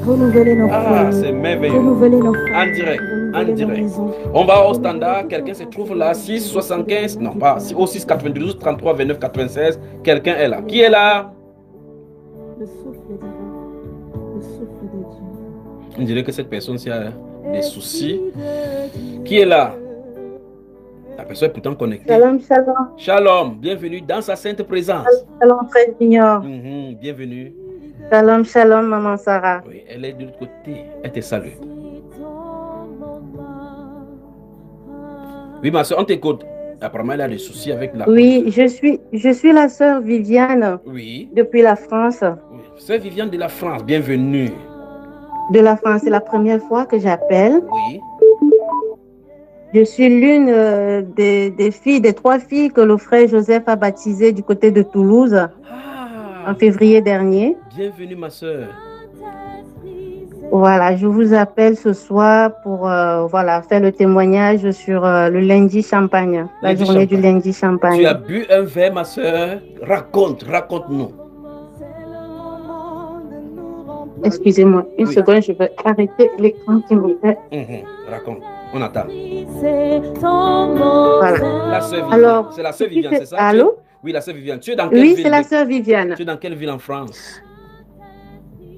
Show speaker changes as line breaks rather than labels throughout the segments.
renouveler nos
Ah,
foyers,
c'est merveilleux.
renouveler nos
En
familles,
direct, en
renouveler nos
direct.
maisons.
On va au
Renouveler
standard.
toute
Quelqu'un se
la
trouve
famille
là,
dans
6
laquelle je suis dans la
75.
vie
Non,
du
pas
Père.
au 6 92 33 29 96. Quelqu'un est là. Qui est là?
Le souffle divin, le souffle de Dieu.
On dirait que cette personne-ci a des soucis. Qui est là? La personne est pourtant connectée.
Shalom, shalom.
Shalom, bienvenue dans sa sainte présence.
Shalom, frère Junior.
Bienvenue.
Shalom, shalom, maman Sarah.
Oui, elle est de l'autre côté. Elle te salue. Oui, ma soeur, on t'écoute. Apparemment, elle a des soucis avec la
Oui,
connexion.
je suis la sœur Viviane.
Oui.
Depuis la France.
Oui. Sœur Viviane de la France, bienvenue.
De la France, c'est la première fois que j'appelle.
Oui.
Je suis l'une des 3 filles que le frère Joseph a baptisées du côté de Toulouse en février dernier.
Bienvenue, ma sœur.
Voilà, je vous appelle ce soir pour faire le témoignage sur le lundi champagne, la journée du lundi champagne.
Tu as bu un verre, ma sœur. Raconte-nous.
Excusez-moi, une seconde, je vais arrêter l'écran qui me fait.
Raconte, on attend.
Voilà.
La sœur Viviane.
Alors,
c'est la sœur Viviane, c'est ça?
Allô?
Oui, la sœur Viviane. Tu es dans quelle ville?
Oui, c'est la sœur Viviane.
Tu es dans quelle ville en France?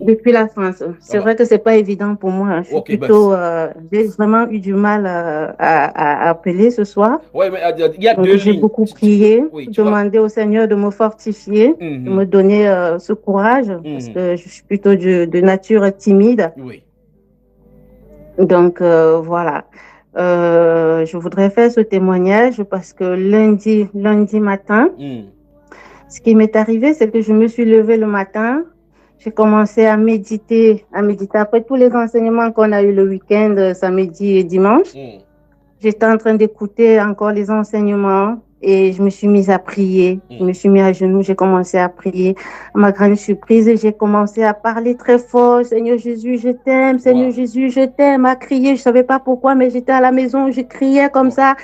Depuis la France. C'est vrai que c'est pas évident pour moi. Je suis plutôt, j'ai vraiment eu du mal à appeler ce soir.
Oui, mais il y a 2 lignes.
J'ai beaucoup prié, demandé au Seigneur de me fortifier, de me donner ce courage, parce que je suis plutôt de nature timide.
Oui.
Donc voilà. Je voudrais faire ce témoignage parce que lundi matin, ce qui m'est arrivé, c'est que je me suis levée le matin. J'ai commencé à méditer après tous les enseignements qu'on a eu le week-end, samedi et dimanche. J'étais en train d'écouter encore les enseignements et je me suis mise à prier. Je me suis mise à genoux, j'ai commencé à prier. À ma grande surprise, j'ai commencé à parler très fort. Seigneur Jésus, je t'aime. Seigneur Jésus, je t'aime. À crier, je savais pas pourquoi, mais j'étais à la maison, je criais comme ça.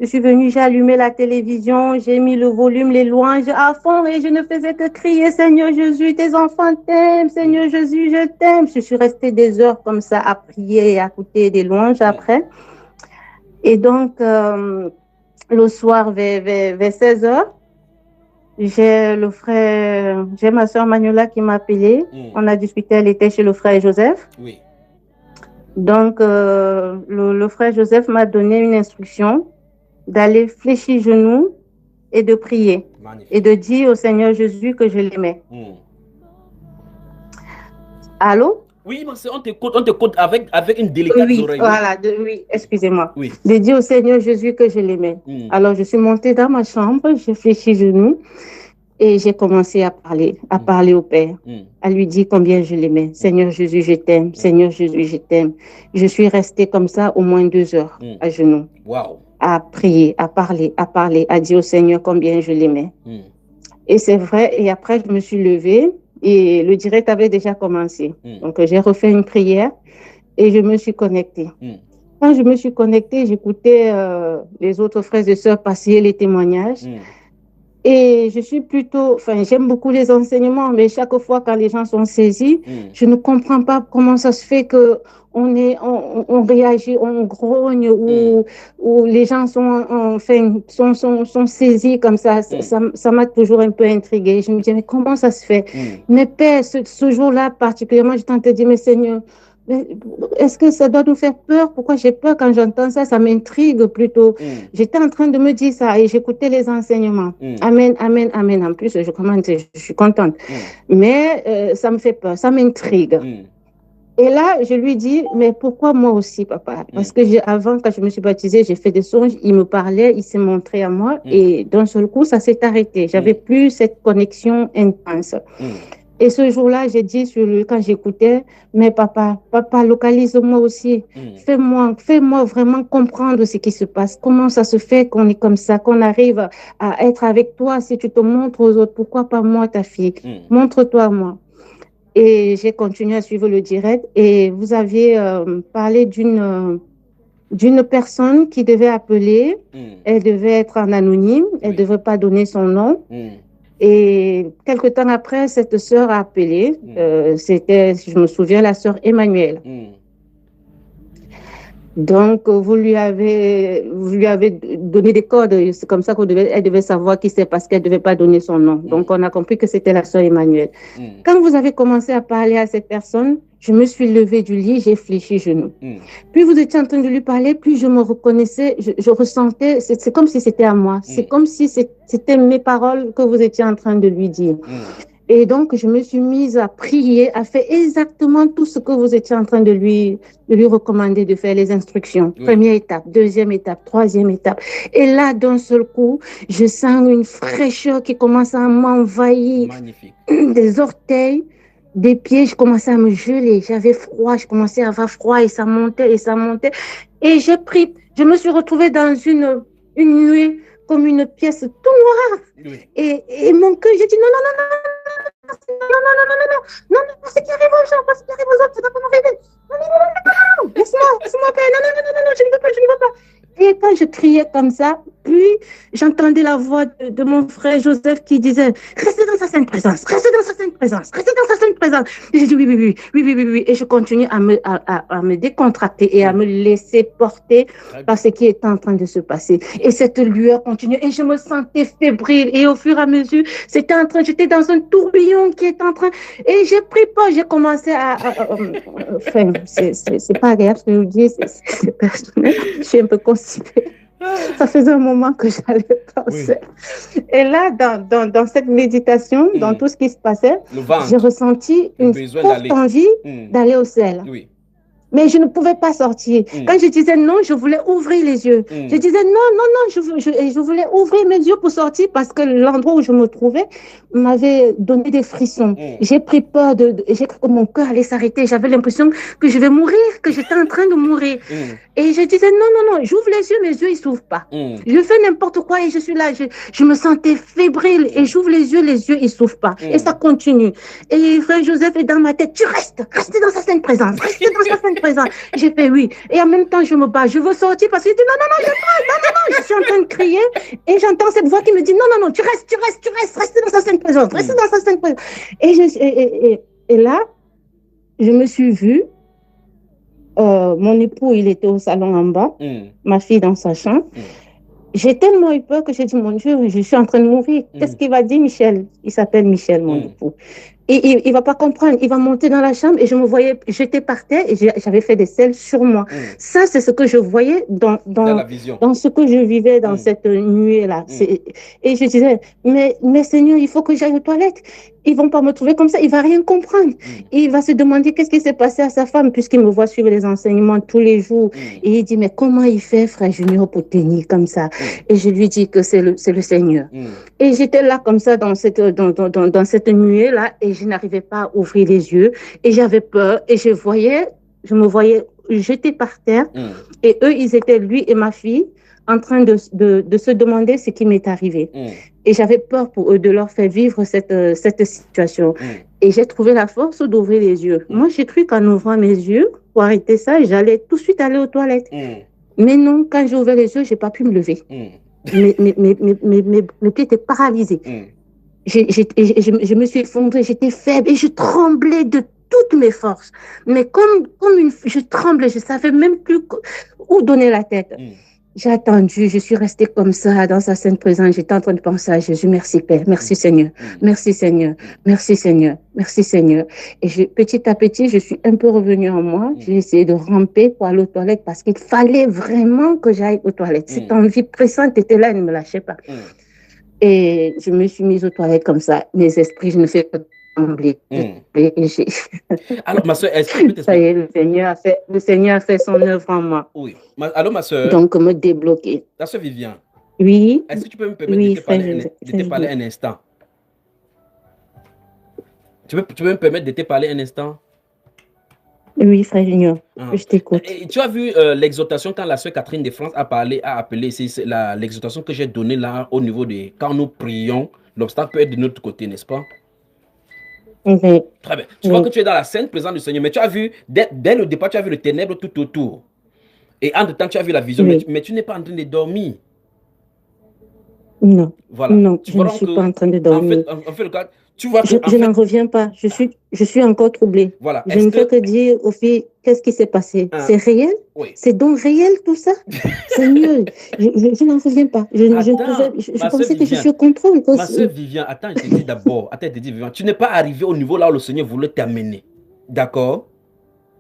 Je suis venue, j'ai allumé la télévision, j'ai mis le volume, les louanges à fond et je ne faisais que crier, Seigneur Jésus, tes enfants t'aiment, Seigneur Jésus, je t'aime. Je suis restée des heures comme ça à prier et à écouter des louanges après. Et donc, le soir, vers 16 heures, j'ai ma soeur Manuela qui m'a appelé. On a discuté, elle était chez le frère Joseph.
Oui.
Donc, le frère Joseph m'a donné une instruction d'aller fléchir genoux et de prier. Magnifique. Et de dire au Seigneur Jésus que je l'aimais. Allô?
Oui, on t'écoute avec une délicate oreille.
Voilà, oui, excusez-moi.
Oui.
De dire au Seigneur Jésus que je l'aimais. Alors, je suis montée dans ma chambre, j'ai fléchi genoux et j'ai commencé à parler au Père, à lui dire combien je l'aimais. Seigneur Jésus, je t'aime. Seigneur Jésus, je t'aime. Je suis restée comme ça au moins 2 heures à genoux.
Wow.
À prier, à parler, à dire au Seigneur combien je l'aimais. Et c'est vrai, et après, je me suis levée et le direct avait déjà commencé. Donc, j'ai refait une prière et je me suis connectée. Quand je me suis connectée, j'écoutais les autres frères et sœurs passer les témoignages. Et je suis j'aime beaucoup les enseignements, mais chaque fois quand les gens sont saisis, je ne comprends pas comment ça se fait que on réagit, on grogne ou les gens sont saisis comme ça. Ça m'a toujours un peu intriguée. Je me dis, mais comment ça se fait? Mais Père, ce jour-là particulièrement, je tentais de dire, mais Seigneur, est-ce que ça doit nous faire peur? Pourquoi j'ai peur quand j'entends ça? Ça m'intrigue plutôt. J'étais en train de me dire ça et j'écoutais les enseignements. Amen, amen, amen. En plus, je suis contente. Mais ça me fait peur, ça m'intrigue. Et là, je lui dis, mais pourquoi moi aussi, papa? Parce que avant, quand je me suis baptisée, j'ai fait des songes, il me parlait, il s'est montré à moi et d'un seul coup, ça s'est arrêté. J'avais plus cette connexion intense. Et ce jour-là, j'ai dit quand j'écoutais, mais papa, localise-moi aussi. Fais-moi vraiment comprendre ce qui se passe. Comment ça se fait qu'on est comme ça, qu'on arrive à être avec toi si tu te montres aux autres. Pourquoi pas moi, ta fille? Montre-toi à moi. Et j'ai continué à suivre le direct. Et vous aviez parlé d'une personne qui devait appeler. Elle devait être en anonyme. Elle ne devait pas donner son nom. Et quelque temps après, cette sœur a appelé. C'était, je me souviens, la sœur Emmanuelle. Donc, vous lui avez donné des codes. C'est comme ça qu'elle devait savoir qui c'est parce qu'elle ne devait pas donner son nom. Donc, on a compris que c'était la sœur Emmanuelle. Quand vous avez commencé à parler à cette personne, je me suis levée du lit, j'ai fléchi genou. Puis vous étiez en train de lui parler, puis je me reconnaissais, je ressentais, c'est comme si c'était à moi. C'est comme si c'était mes paroles que vous étiez en train de lui dire. Et donc, je me suis mise à prier, à faire exactement tout ce que vous étiez en train de lui recommander de faire, les instructions. Première étape, deuxième étape, troisième étape. Et là, d'un seul coup, je sens une fraîcheur qui commence à m'envahir.
Magnifique.
Des orteils, des pieds, je commençais à me geler. J'avais froid, je commençais à avoir froid et ça montait et ça montait. Et j'ai pris, je me suis retrouvée dans une nuée comme une pièce tout noire. Et mon cœur, j'ai dit non, c'est qui arrive aux gens, c'est qui arrive aux autres, c'est pas comment rêver. Non, laisse-moi faire, non, je ne veux pas. Et quand je criais comme ça, puis j'entendais la voix de mon frère Joseph qui disait « Restez dans sa sainte présence, restez dans sa sainte présence, restez dans sa sainte présence ». Et j'ai dit oui. Et je continue à me décontracter et à me laisser porter par ce qui est en train de se passer. Et cette lueur continuait et je me sentais fébrile. Et au fur et à mesure, j'étais dans un tourbillon qui est en train... Et j'ai pris peur, j'ai commencé enfin, c'est pas agréable ce que je vous dis, c'est personnel. Je suis un peu constipée. Ça faisait un moment que j'allais penser. Oui. Et là, dans cette méditation, dans tout ce qui se passait, j'ai ressenti une forte envie d'aller au ciel. Oui. Mais je ne pouvais pas sortir. Quand je disais non, je voulais ouvrir les yeux. Je disais non, je voulais ouvrir mes yeux pour sortir parce que l'endroit où je me trouvais m'avait donné des frissons. J'ai pris peur j'ai cru que mon cœur allait s'arrêter. J'avais l'impression que je vais mourir, que j'étais en train de mourir. Et je disais non, j'ouvre les yeux, mes yeux, ils s'ouvrent pas. Je fais n'importe quoi et je suis là. Je me sentais fébrile et j'ouvre les yeux, ils s'ouvrent pas. Et ça continue. Et frère Joseph est dans ma tête. Tu restes dans sa sainte présence, restez dans sa sainte présence. J'ai fait oui. Et en même temps, je me bats. Je veux sortir parce que je dis non. Je suis en train de crier et j'entends cette voix qui me dit non, tu restes, restez dans sa sainte présence, restez dans sa sainte présence. Et là, je me suis vue. Mon époux, il était au salon en bas, ma fille dans sa chambre. J'ai tellement eu peur que j'ai dit, mon Dieu, je suis en train de mourir. Qu'est-ce qu'il va dire, Michel? Il s'appelle Michel, mon époux. Et il va pas comprendre. Il va monter dans la chambre et je me voyais, j'étais par terre et j'avais fait des selles sur moi. Ça, c'est ce que je voyais dans la vision. Dans ce que je vivais dans cette nuée-là. Et je disais, mais Seigneur, il faut que j'aille aux toilettes. Ils vont pas me trouver comme ça. Il va rien comprendre. Il va se demander qu'est-ce qui s'est passé à sa femme puisqu'il me voit suivre les enseignements tous les jours. Et il dit, mais comment il fait, frère Junior, pour tenir comme ça? Et je lui dis que c'est le Seigneur. Et j'étais là comme ça dans cette nuée-là et je n'arrivais pas à ouvrir les yeux et j'avais peur et je me voyais jeter par terre et eux, ils étaient, lui et ma fille, en train de se demander ce qui m'est arrivé. Et j'avais peur pour eux de leur faire vivre cette situation. Et j'ai trouvé la force d'ouvrir les yeux. Moi, j'ai cru qu'en ouvrant mes yeux, pour arrêter ça, j'allais tout de suite aller aux toilettes. Mais non, quand j'ai ouvert les yeux, j'ai pas pu me lever. Mes pieds étaient paralysés. Je me suis effondrée, j'étais faible et je tremblais de toutes mes forces. Mais je tremblais, je savais même plus où donner la tête. J'ai attendu, je suis restée comme ça dans sa sainte présence. J'étais en train de penser à Jésus. Merci Père, merci Seigneur, merci Seigneur, merci Seigneur, merci Seigneur. Et petit à petit, je suis un peu revenue en moi. J'ai essayé de ramper pour aller aux toilettes parce qu'il fallait vraiment que j'aille aux toilettes. Cette envie pressante était là, elle ne me lâchait pas. Et je me suis mise aux toilettes comme ça. Mes esprits, je ne fais que trembler.
Alors, ma soeur, est-ce que peut-être...
Ça y est, le Seigneur a fait son œuvre en moi.
Oui. Alors, ma soeur...
Donc, me débloquer.
Ta soeur Viviane.
Oui.
Est-ce que tu peux me permettre de te parler un instant? Tu peux me permettre de te parler un instant?
Oui, frère Junior, je t'écoute.
Tu as vu l'exhortation quand la sœur Catherine de France a appelé, c'est l'exhortation que j'ai donnée là au niveau de quand nous prions, l'obstacle peut être de notre côté, n'est-ce pas?
Oui.
Très bien. Tu vois que tu es dans la sainte présence du Seigneur, mais tu as vu, dès le départ, tu as vu le ténèbre tout autour. Et entre temps, tu as vu la vision, mais tu n'es pas en train de dormir.
Non,
Voilà.
non,
Tu
je ne
vois
suis
que,
pas en train de dormir.
en fait, le cas, tu vois que,
Je n'en reviens pas. Je suis encore troublée.
voilà.
Je ne fais que dire aux filles, qu'est-ce qui s'est passé?
Hein,
C'est réel?
oui.
C'est donc réel tout ça? Seigneur, je n'en reviens pas.
Attends,
Je
ma soeur
pensais que je suis
Viviane.
au contrôle.
Ma soeur Viviane, attends, je te dis d'abord, attends, je te dis, Viviane, tu n'es pas arrivé au niveau là où le Seigneur voulait t'amener. D'accord?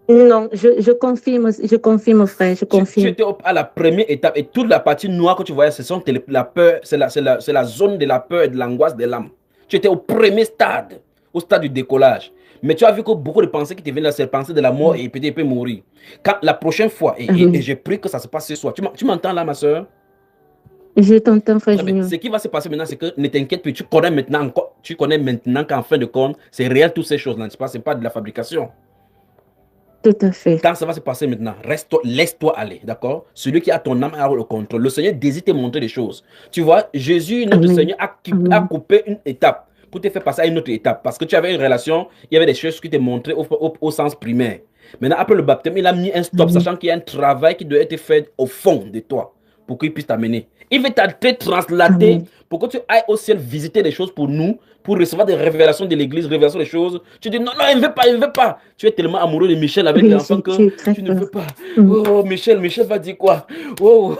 Non, je confirme, frère, je
Tu
confirme.
étais à la première étape et toute la partie noire que tu voyais, ce sont la peur, c'est la zone de la peur et de l'angoisse de l'âme. Tu étais au premier stade, au stade du décollage. Mais tu as vu que beaucoup de pensées qui te viennent là, c'est la pensée de la mort et peut-être il peut mourir. Quand la prochaine fois, et j'ai pris que ça se passe ce soir, tu m'entends là, ma soeur?
Je t'entends, frère Junior.
Ce qui va se passer maintenant, c'est que ne t'inquiète plus, tu connais maintenant qu'en fin de compte, c'est réel toutes ces choses-là, c'est pas de la fabrication.
Tout à fait.
Quand ça va se passer maintenant, laisse-toi aller, d'accord? Celui qui a ton âme a le contrôle. Le Seigneur désire te montrer des choses. Tu vois, Jésus, notre Seigneur, a coupé une étape pour te faire passer à une autre étape. Parce que tu avais une relation, il y avait des choses qui te montraient au sens primaire. Maintenant, après le baptême, il a mis un stop, sachant qu'il y a un travail qui doit être fait au fond de toi pour qu'il puisse t'amener. Il veut te translater pour que tu ailles au ciel visiter des choses pour nous, pour recevoir des révélations de l'église, révélations des choses. Tu dis non, non, il ne veut pas. Tu es tellement amoureux de Michel avec l'enfant que tu ne veux pas. Oh, Michel va dire quoi? Oh.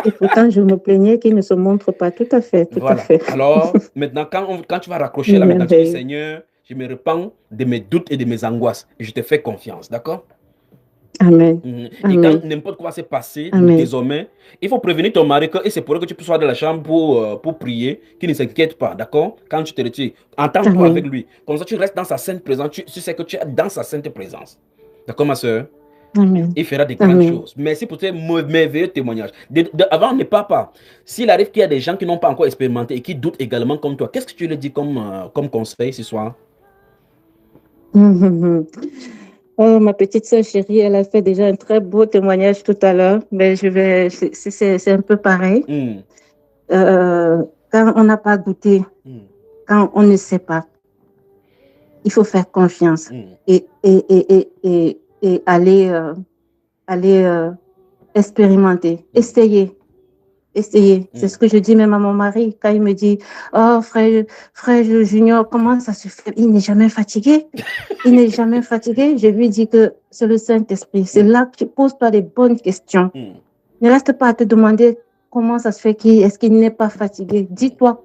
Et pourtant, je me plaignais qu'il ne se montre pas. Tout à fait, tout à fait.
Alors, maintenant, quand tu vas raccrocher là, maintenant, tu dis, Seigneur, je me repens de mes doutes et de mes angoisses. Et je te fais confiance, d'accord?
Amen.
Et quand n'importe quoi s'est passé, désormais, il faut prévenir ton mari et c'est pour eux que tu peux sortir de la chambre pour prier, qu'il ne s'inquiète pas, d'accord? Quand tu te retires, entends-toi avec lui. Comme ça, tu restes dans sa sainte présence. Tu sais que tu es dans sa sainte présence. D'accord, ma soeur?
Amen.
Il fera des grandes choses. Merci pour tes merveilleux témoignages. Avant, ne pars pas. S'il arrive qu'il y a des gens qui n'ont pas encore expérimenté et qui doutent également comme toi, qu'est-ce que tu leur dis comme conseil ce soir?
Oh, ma petite sœur chérie, elle a fait déjà un très beau témoignage tout à l'heure, mais c'est un peu pareil. Quand on n'a pas goûté, quand on ne sait pas, il faut faire confiance et aller expérimenter, essayer. C'est ce que je dis même à mon mari quand il me dit oh frère Junior, comment ça se fait? Il n'est jamais fatigué. Je lui dis que c'est le Saint-Esprit. C'est là que tu poses-toi les bonnes questions. Ne reste pas à te demander comment ça se fait est-ce qu'il n'est pas fatigué. Dis-toi,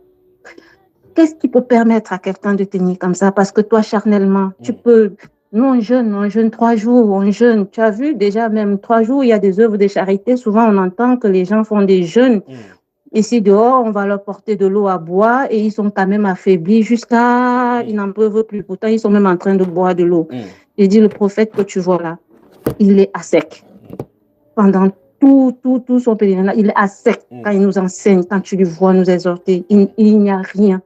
qu'est-ce qui peut permettre à quelqu'un de tenir comme ça? Parce que toi, charnellement, tu peux... Nous, on jeûne 3 jours, on jeûne. Tu as vu, déjà, même 3 jours, il y a des œuvres de charité. Souvent, on entend que les gens font des jeûnes. Ici, dehors, on va leur porter de l'eau à boire et ils sont quand même affaiblis jusqu'à... Ils n'en peuvent plus. Pourtant, ils sont même en train de boire de l'eau. Il dit, le prophète que tu vois là, il est à sec. Pendant tout son pèlerinage, il est à sec. Quand il nous enseigne, quand tu lui vois nous exhorter, il n'y a rien.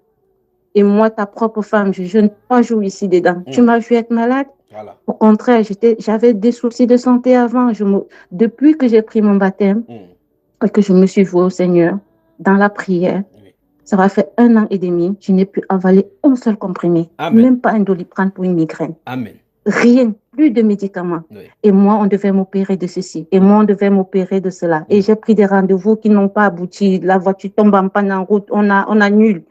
Et moi, ta propre femme, je jeûne 3 jours ici dedans. Tu m'as vu être malade? Voilà. Au contraire, j'avais des soucis de santé avant. Depuis que j'ai pris mon baptême et que je me suis vouée au Seigneur dans la prière, ça va faire 1 an et demi, je n'ai pu avaler un seul comprimé. Amen. Même pas un Doliprane pour une migraine.
Amen.
Rien, plus de médicaments. Et moi, on devait m'opérer de ceci. Et moi, on devait m'opérer de cela. Et j'ai pris des rendez-vous qui n'ont pas abouti. La voiture tombe en panne en route. On annule.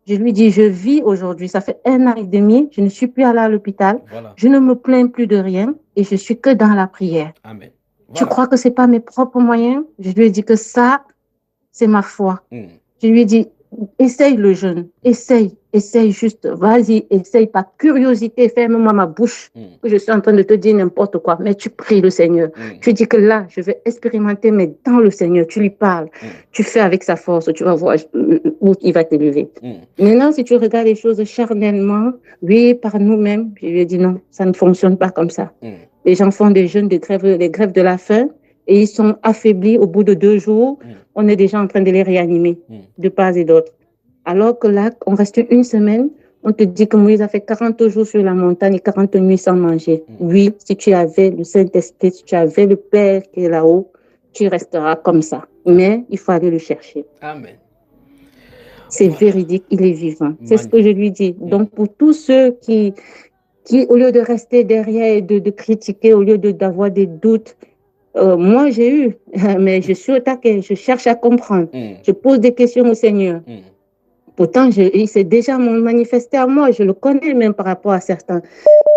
Je lui dis, je vis aujourd'hui. Ça fait 1 an et demi. Je ne suis plus allée à l'hôpital. Voilà. Je ne me plains plus de rien. Et je suis que dans la prière. Amen. Voilà. Tu crois que c'est pas mes propres moyens? Je lui ai dit que ça, c'est ma foi. Je lui ai dit, essaye le jeûne. Essaye juste. Vas-y, essaye par curiosité. Ferme-moi ma bouche. Que je suis en train de te dire n'importe quoi. Mais tu pries le Seigneur. Tu dis que là, je vais expérimenter, mais dans le Seigneur, tu lui parles. Tu fais avec sa force. Tu vas voir où il va t'élever. Maintenant, si tu regardes les choses charnellement, oui, par nous-mêmes, je lui ai dit non, ça ne fonctionne pas comme ça. Les gens font des jeûnes, des grèves de la faim. Et ils sont affaiblis au bout de 2 jours. On est déjà en train de les réanimer de part et d'autre. Alors que là, on reste 1 semaine, on te dit que Moïse a fait 40 jours sur la montagne et 40 nuits sans manger. Oui, si tu avais le Saint-Esprit, si tu avais le Père qui est là-haut, tu resteras comme ça. Mais il faut aller le chercher.
Amen.
C'est véridique, il est vivant. C'est ce que je lui dis. Donc, pour tous ceux qui au lieu de rester derrière et de critiquer, au lieu d'avoir des doutes, moi, j'ai eu, mais je suis au taquet, je cherche à comprendre. Je pose des questions au Seigneur. Pourtant, il s'est déjà manifesté à moi, je le connais même par rapport à certains.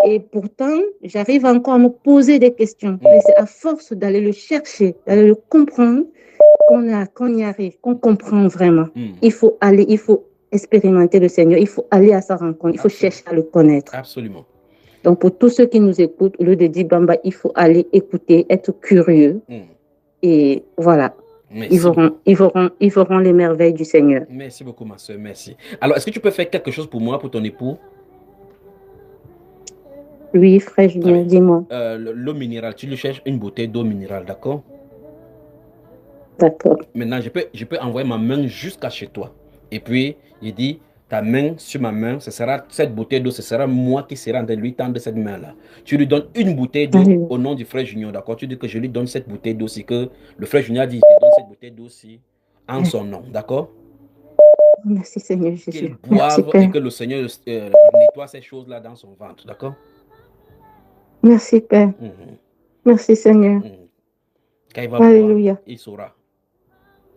Et pourtant, j'arrive encore à me poser des questions. Mais c'est à force d'aller le chercher, d'aller le comprendre, qu'on y arrive, qu'on comprend vraiment. Il faut aller, il faut expérimenter le Seigneur, il faut aller à sa rencontre, il faut chercher à le connaître.
Absolument.
Donc, pour tous ceux qui nous écoutent, au lieu de dire Bamba, il faut aller écouter, être curieux. Et voilà. Ils verront les merveilles du Seigneur.
Merci beaucoup, ma soeur. Merci. Alors, est-ce que tu peux faire quelque chose pour moi, pour ton époux?
Oui, frère Julien, dis-moi.
L'eau minérale, tu lui cherches une bouteille d'eau minérale, d'accord?
D'accord.
Maintenant, je peux envoyer ma main jusqu'à chez toi. Et puis, il dit, ta main sur ma main, ce sera cette bouteille d'eau, ce sera moi qui serai en train de lui tendre cette main-là. Tu lui donnes une bouteille d'eau au nom du frère Junior, d'accord? Tu dis que je lui donne cette bouteille d'eau-ci, que le frère Junior dit, je te donne cette bouteille d'eau-ci en son nom, d'accord?
Merci Seigneur Jésus.
Qu'il boive et que le Seigneur nettoie ces choses-là dans son ventre, d'accord?
Merci Père. Merci Seigneur.
Quand il va boire, il saura.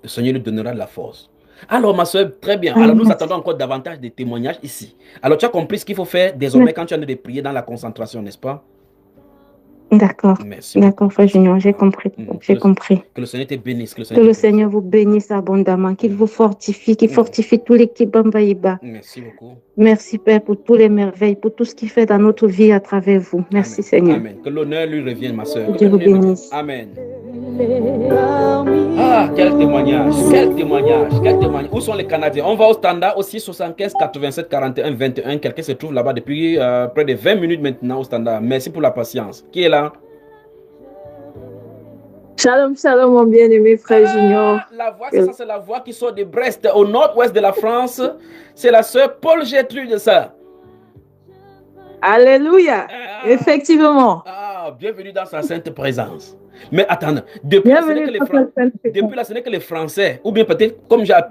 Le Seigneur lui donnera de la force. Alors, ma soeur, très bien. Alors, nous attendons encore davantage de témoignages ici. Alors, tu as compris ce qu'il faut faire désormais quand tu as de prier dans la concentration, n'est-ce pas?
D'accord. D'accord, frère Junior, j'ai compris. J'ai compris.
Que le Seigneur te bénisse.
Que le Seigneur vous bénisse abondamment, qu'il vous fortifie, qu'il fortifie toute l'équipe Bambaïba.
Merci beaucoup.
Merci, Père, pour toutes les merveilles, pour tout ce qu'il fait dans notre vie à travers vous. Merci, Seigneur.
Amen. Que l'honneur lui revienne, ma soeur.
Dieu vous bénisse.
Amen. Ah, quel témoignage, quel témoignage, quel témoignage. Où sont les Canadiens? On va au standard aussi 75 87 41 21. Quelqu'un se trouve là-bas depuis près de 20 minutes maintenant au standard. Merci pour la patience. Qui est là?
Shalom, shalom, mon bien-aimé frère Junior.
La voix, c'est ça, c'est la voix qui sort de Brest, au nord-ouest de la France. C'est la sœur Paul Gertrude, ça.
Alléluia. Effectivement.
Bienvenue dans sa sainte présence. Mais attends, depuis là, ce n'est que les Français, ou bien peut-être comme j'ai